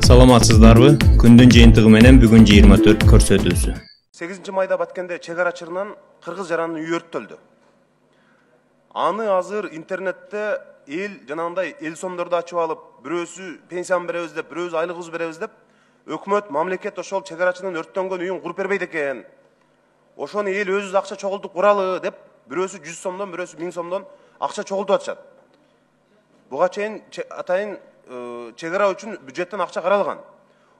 Саламатсыздарбы? Күндүн жыйынтыгы менен бүгүн 24 көрсөтүүсү. 8 майда Баткенде чегара чырынан кыргыз жаранын үйү өрттөлдү. Аны азыр интернетте эл жанагындай эл сомдорду ачып алып, бирөөсү пенсияны беребиз деп, бирөөсү айлыгыбыз беребиз деп, өкмөт, мамлекет ошол чегарачынын өрттөнгөн үйүн куруп бербейт экен. Ошону эл өзүбүз акча чогултуп куралы деп, бирөөсү 100 сомдон, бирөөсү 1000 сомдон акча чогултуп атышат. Буга чейин атайын чегара үчүн бюджеттен акча каралган.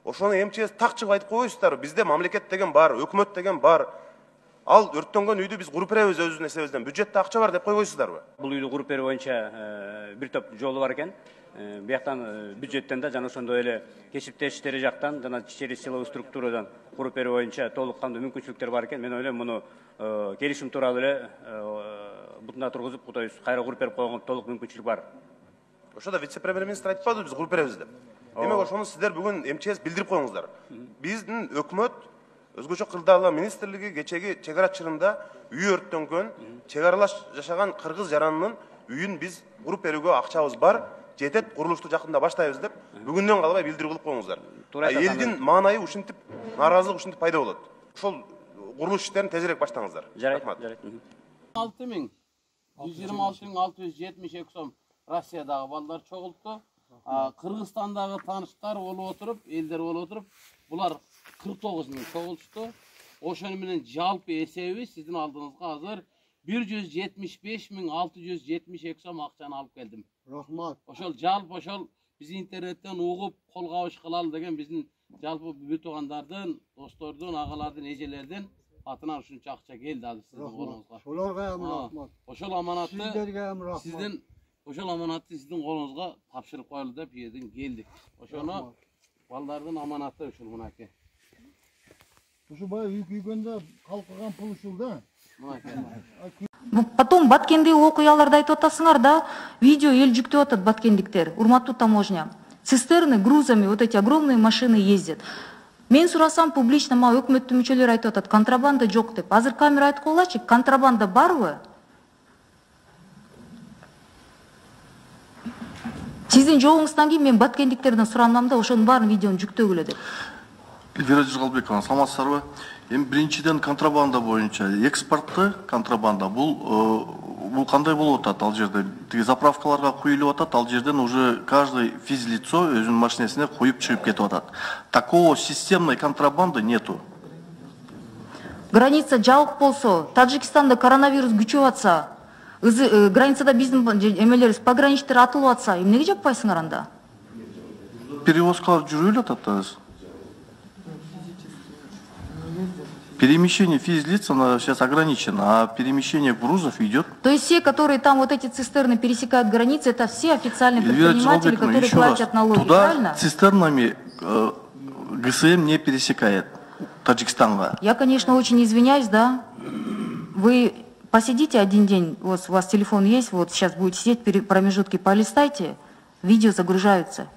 Ошону МЧС так чыгып айтып койбойсуздарбы? Бизде мамлекет деген бар, өкмөт деген бар. Ал өрттөнгөн үйдү биз куруп беребиз өзүбүздүн эсебибизден. Бюджетте акча бар деп койбойсуздарбы? Бул үйдү куруп берүү боюнча бир топ жолу бар экен. Бияктан бюджеттен да жана ошондой эле кесиптештери жактан жана через силовой структурадан куруп берүү боюнча толук кандуу мүмкүнчүлүктөр бар экен. Мен ойлойм муну келишим тууралуу эле бутуна тургузуп, кудайбыз кайра куруп берип койгонго толук мүмкүнчүлүк бар. Ошода вице-премьер-министр айтпадыбы биз куруп беребиз деп. Демек ошону сиздер бүгүн МЧС билдирип коюңуздар. Биздин өкмөт өзгөчө кырдаалар министрлиги кечеги чегара чырында үй өрттөнгөн, чегаралаш жашаган кыргыз жаранынын үйүн биз куруп берүүгө акчабыз бар, жетет, курулушту жакында баштайбыз деп бүгүндөн калбай билдирип кылып коюңуздар. Элдин маанайы ушинтип, нааразылык ушинтип пайда болот. Ошол курулуш иштерин тезирээк баштаңыздар. Жарайт. 126.672 сом Россиядагы балдар чогулту. Кыргызстандагы тааныштар болуп отуруп, элдер болуп отуруп, булар 49 миң чогулушту. Ошону менен жалпы эсеби сиздин алдыңызга азыр 175.672 сом акчаны алып келдим. Рахмат. Ошол жалпы ошол биз интернеттен угуп кол кабыш кылалы деген биздин жалпы бүт туугандардын, достордун, агалардын, эжелердин атынан ушунча акча келди азыр сиздин колуңузга. Ошолорго рахмат. Ошол аманатты Сиздерге рахмат. Ошол аманатты сиздин колуңузга тапшырып коелу деп жерден келдик. Ошону балдардын аманаты ушул мынакей. Ушу баягы үй күйгөндө калкыган пул ушул да. Потом Баткендеги окуяларды айтып атасыңар да, видео эл жүктөп атат баткендиктер. Урматтуу таможня. Цистерны грузами, вот эти огромные машины ездят. Мен сурасам публично, ма өкмөттүн мүчөлөрү айтып атат, контрабанда жок деп. Азыр камера айтып койгулачы, контрабанда барбы? Сиздин жоогуңуздан кийин мен баткендиктерден суранам да, ошонун баарын видеону жүктөгүлө деп. Эльвира Жыргалбековна, саламатсыздарбы? Эми биринчиден контрабанда боюнча экспортты контрабанда бул кандай болуп атат ал жерде? Тиги заправкаларга куюлуп атат, ал жерден уже каждый физлицо өзүнүн машинесине куюп чыгып кетип атат. Такого системной контрабанды нету. Граница жабык болсо, Таджикстанда коронавирус күчөп атса, границада биздин эмелерибиз пограничтер атылып атса, эмнеге жаппайсыңар анда? Перевозкалар жүрүп эле атат да. Перемещение физлиц, оно сейчас ограничено, а перемещение грузов идет. То есть все, которые там вот эти цистерны пересекают границы, это все официальные предприниматели, которые платят налоги, туда правильно? Цистернами ГСМ не пересекает Таджикстанга. Я, конечно, очень извиняюсь, да. Вы посидите один день, вот у вас телефон есть, вот сейчас будете сидеть, промежутки полистайте, видео загружаются.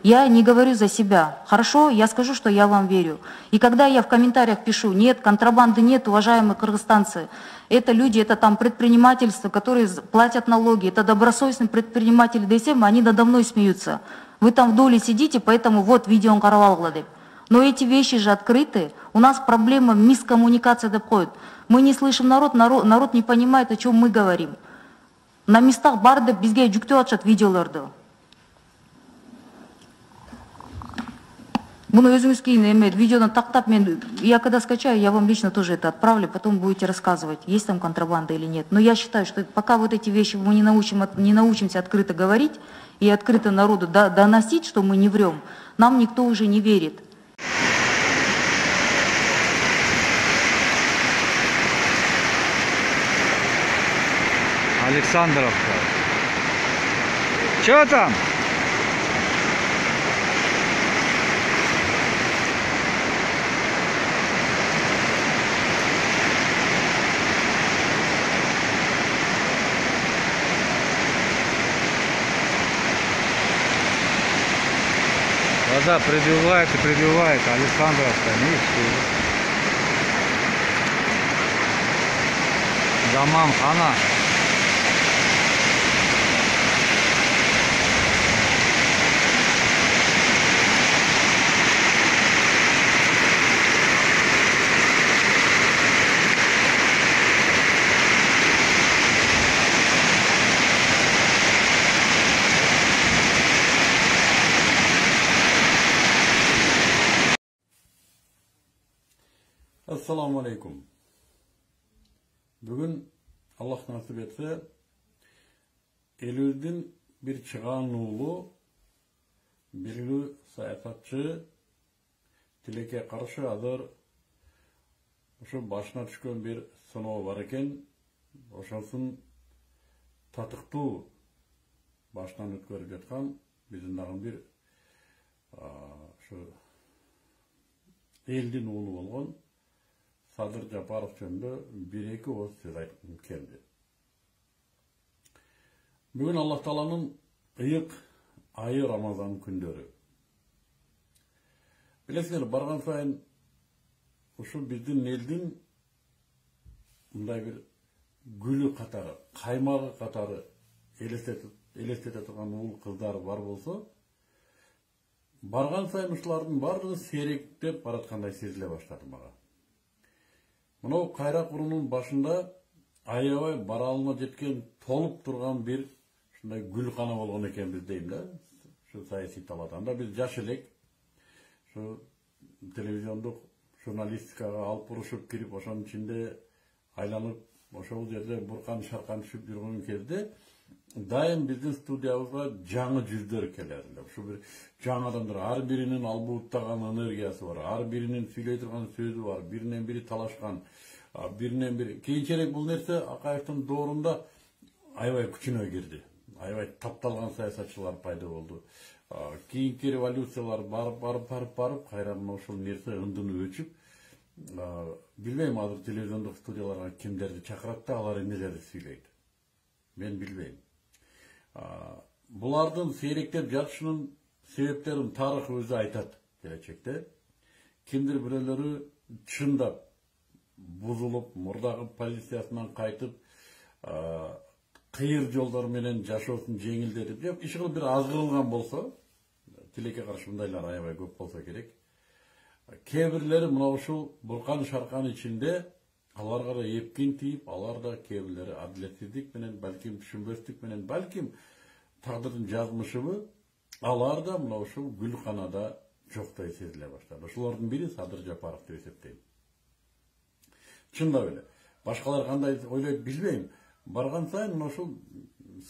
Я не говорю за себя. Хорошо, я скажу, что я вам верю. И когда я в комментариях пишу, нет, контрабанды нет, уважаемые кыргызстанцы, это люди, это там предпринимательство, которые платят налоги, это добросовестные предприниматели ДСМ, они надо мной смеются. Вы там в доле сидите, поэтому вот видео он каравалглади. Но эти вещи же открыты. У нас проблема мискоммуникация доходит. Мы не слышим народ не понимает, о чем мы говорим. На местах барды бизге жүктөп атышат видеолорду. Буну өзүңүз кийин видеодан тактап, я когда скачаю, я вам лично тоже это отправлю, потом будете рассказывать, есть там контрабанда или нет. Но я считаю, что пока вот эти вещи мы не научимся открыто говорить и открыто народу доносить, что мы не врем, нам никто уже не верит. Александровка. Чё там? Вода прибивает и прибивает, Александровка, не все. Tamam ana. Assalamu alaikum. Bugün Allah nasip etse elürdün bir çıgan oğlu, birli sayasatçı, tileke karşı hazır şu başına çıkan bir sınavı var eken, oşansın tatıktı baştan ötkörüp yatkan bizim dağın bir şu eldin oğlu olgan Sadır Japarov jönündө bir-iki oz söz aytqım keldi. Bugün Allah Taala'nın ıyık ayı Ramazan kündörü. Bilesizler, bargan sayın uşu bizdin eldin mындай bir gülü katarı, kaymağı katarı elestete turgan uul kızlar var bolsa, bargan sayın uşulardын bardыгы seyrектеп baratkандай сезиле баштады мага. Мынау кайра курунун башында аябай баралына жеткен толуп турган bir ушундай гүлкана болгон экенбиз дейм да. Şu саясий талаатанда биз жаш элек şu телевизиондук журналистикага алып урушуп кирип ошонун ичинде айланып ошол жерде буркан шаркан түшүп жүргөн кезде дайым биздин студиябызга жаңы жүздөр келерди. Şu bir жаңы адамдар, ар биринин албуттаган энергиясы бар, ар биринин сүйлөй турган сөзү бар, биринен бири талашкан, биринен бири. Кийинчерээк бул нерсе Акаевдин доорунда аябай күчүнө кирди. Аябай тапталган саясатчылар пайда болду. Кийинки революциялар барып кайра ошол нерсе ындыны өчүп, билбейм азыр телевизиондук студияларга кимдерди чакырат да алар эмнелерди сүйлөйт. Мен билбейм. Булардын сейректеп жатышынын себептерин тарых өзү айтат келечекте. Кимдир бирөөлөрү чындап бузулуп, мурдагы позициясынан кайтып, кыйыр жолдор менен жашоосун жеңилдетип, же иши кылып бир азгырылган болсо, тилекке каршы мындайлар аябай көп болсо керек. Кээ бирлери мына ушул буркан шаркан ичинде аларга да эпкин тийип, алар да кээ бирлери адилетсиздик менен, балким түшүнбөстүк менен, балким тагдырдын жазмышыбы, алар да мына ушул гүлканада жоктой сезиле баштады. Ошолордун бири Садыр Жапаров деп эсептейм. Чындап эле. Башкалар кандай ойлойт билбейм. Барган сайын мына ушул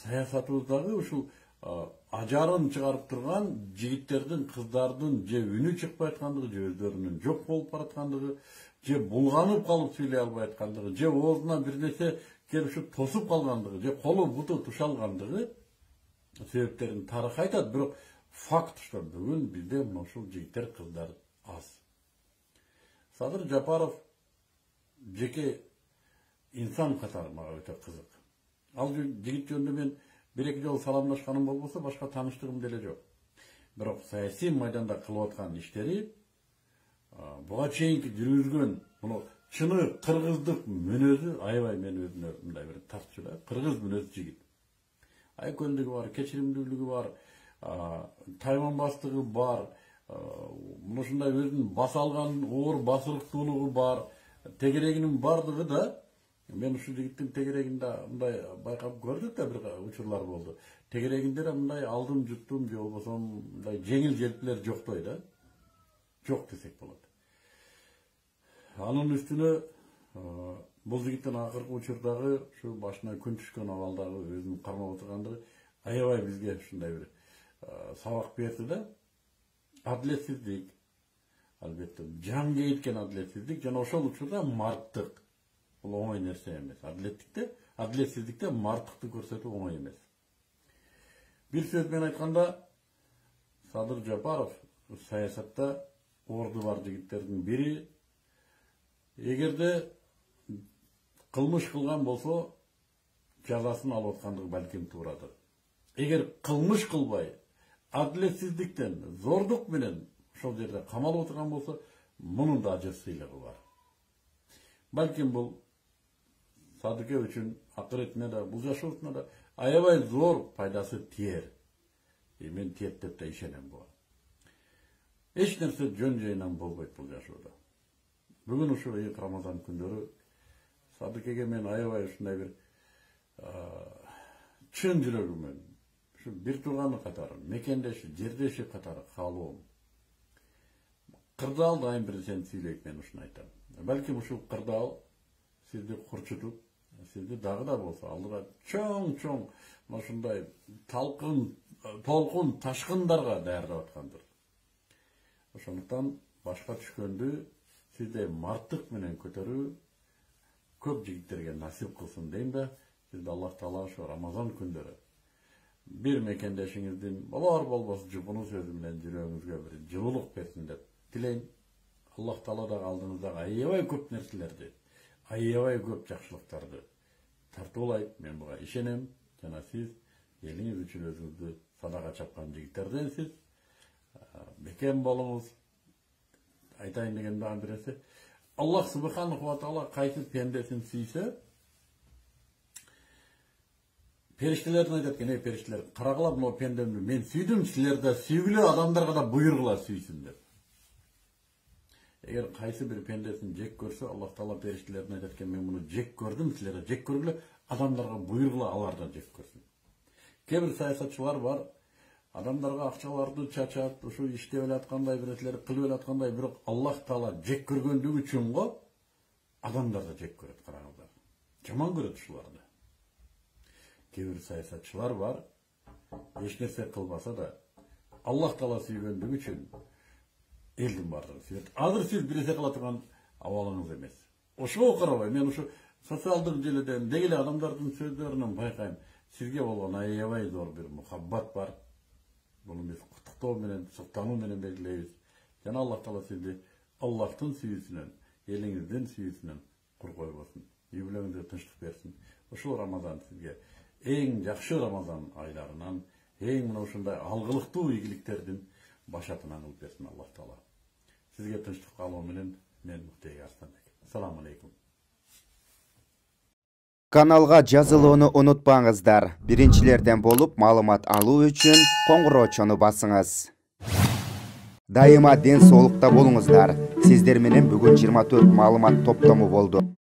саясатыбыздагы ушул ажарын чыгарып турган жигиттердин, кыздардын же үнү чыкпай аткандыгы, же өздөрүнүн жок болуп бараткандыгы, же булганып калып сүйлөй албай аткандыгы, же оозуна бир нерсе келип тосуп калгандыгы, же колу буту тушалгандыгы себептерин тарых айтат, бирок факт что бүгүн бизде мына ушул жигиттер, кыздар аз. Садыр Жапаров жеке инсан катары мага өтө кызык. Ал жигит жөнүндө мен бир-эки жолу саламдашканым болбосо, башка тааныштыгым деле жок. Бирок саясий майданда кылып аткан иштери, буга чейинки жүргүзгөн муну чыны кыргыздык мүнөзү аябай мен өзүнө мындай бир тартчу да, кыргыз мүнөз жигит. Айкөндүгү бар, кечиримдүүлүгү бар, тайманбастыгы бар, мынушундай өзүнүн баса алган оор басырыктуулугу бар, тегерегинин бардыгы да, мен ушул жигиттин тегерегинде мындай байкап көрдүк да, бир учурлар болду. Тегерегинде да мындай алдым жуттум же болбосо мындай жеңил желпилер жоктой да. Жок десек болот. Анын үстүнө бул жигиттин акыркы учурдагы ушу башына күн түшкөн абалдагы өзүн кармап отургандыгы аябай бизге ушундай бир сабак берди да. Адилетсиздик, албетте жан кейиткен адилетсиздик жана ошол учурда марттык. Бул оңой нерсе эмес. Адилетсиздикте марттыкты көрсөтүү оңой эмес. Бир сөз менен айтканда, Садыр Жапаров саясатта орду бар жигиттердин бири. Эгерде кылмыш кылган болсо, жазасын алып аткандыгы балким туурадыр. Эгер кылмыш кылбай, адилетсиздиктен, зордук менен ошол жерде камалып отурган болсо, мунун да ажыр сыйлыгы бар. Балким бул Садыке үчүн акыретине да, бул жашоосуна да аябай зор пайдасы тиер. Мен тиет деп да ишенем буга. Эч нерсе жөн жайынан болбойт бул жашоодо. Бүгүн ушу Рамазан күндөрү Садыкеге мен аябай ушундай бир чын жүрөгүмөн, ушу бир турганы катары, мекендеши, жердеши катары каалоом. Кырдаал дайым бир сен сүйлөйт, мен ушуну айтам. Балким ушул кырдаал сизди курчутуп, сизди дагы да болсо алдыга чоң ушундай толкун ташкындарга даярдап аткандыр. Ошондуктан башка түшкөндү сиздей мартык менен көтөрүү көп жигиттерге насип кылсын дейм да, сизди Аллах Таала ошо Рамазан күндөрү бир мекендешиңиздин болбос жупуну сөзү менен жүрөгүңүзгө бир жылуулук берсин деп тилейм. Аллах Таала да алдыңыздагы аябай көп нерселерди, аябай көп жакшылыктарды тартуулайт. Мен буга ишенем. Жана сиз элиңиз үчүн өзүңүздү садага чапкан жигиттерденсиз. Бекем болуңуз. Айтайын деген дагы бир нерсе. Аллах Субханаху ва Таала кайсы пендесин сүйсө, периштелердин айтат экен, периштелер, карагыла мына пендемди мен сүйдүм, силер да сүйгүлө, адамдарга да буйругула сүйсүн деп. Эгер кайсы бир пендесин жек көрсө, Аллах Таала периштелердин айтат экен, мен муну жек көрдүм, силер да жек көргүлө, адамдарга буйругула, алар да жек көрсүн. Кээ бир саясатчылар бар, адамдарга акчаларды чачат, ушу иштеп элаткандай бир нерселер кылып элаткандай, бирок Аллах Таала жек көргөндүгү үчүн го адамдар да жек көрөт, караңыздар. Жаман көрөт ушуларды. Кээ бир саясатчылар бар, эч нерсе кылбаса да Аллах Таала сүйгөндүгү үчүн элдин бардыгы сүйөт. Азыр сиз бир нерсе кыла турган абалыңыз эмес. Ошого карабай, мен ушу социалдык желеден деги эле адамдардын сөздөрүнөн байкайм, сизге болгон аябай зор бир мухаббат бар. Bunu biz kutuktoo menen, suktануу менен белгилейбиз. Жана Аллах Таала сизди Аллахтын сүйүүсүнөн, элиңиздин сүйүүсүнөн кур койбосун. Үй бүлөңүзгө тынчтык берсин. Ушул Рамазан сизге эң жакшы Рамазан айларынан, эң мына ушундай алгылыктуу ийгиликтердин башатынан кылып берсин Аллах Таала. Сизге тынчтык каалоо менен мен Муктей Арстанбек. Assalamu алейкум. Каналга жазылууну унутпаңыздар. Биринчилерден болуп маалымат алуу үчүн коңгуроочону басыңыз. Дайыма ден соолукта болуңуздар. Сиздер менен бүгүн 24 маалымат топтому болду.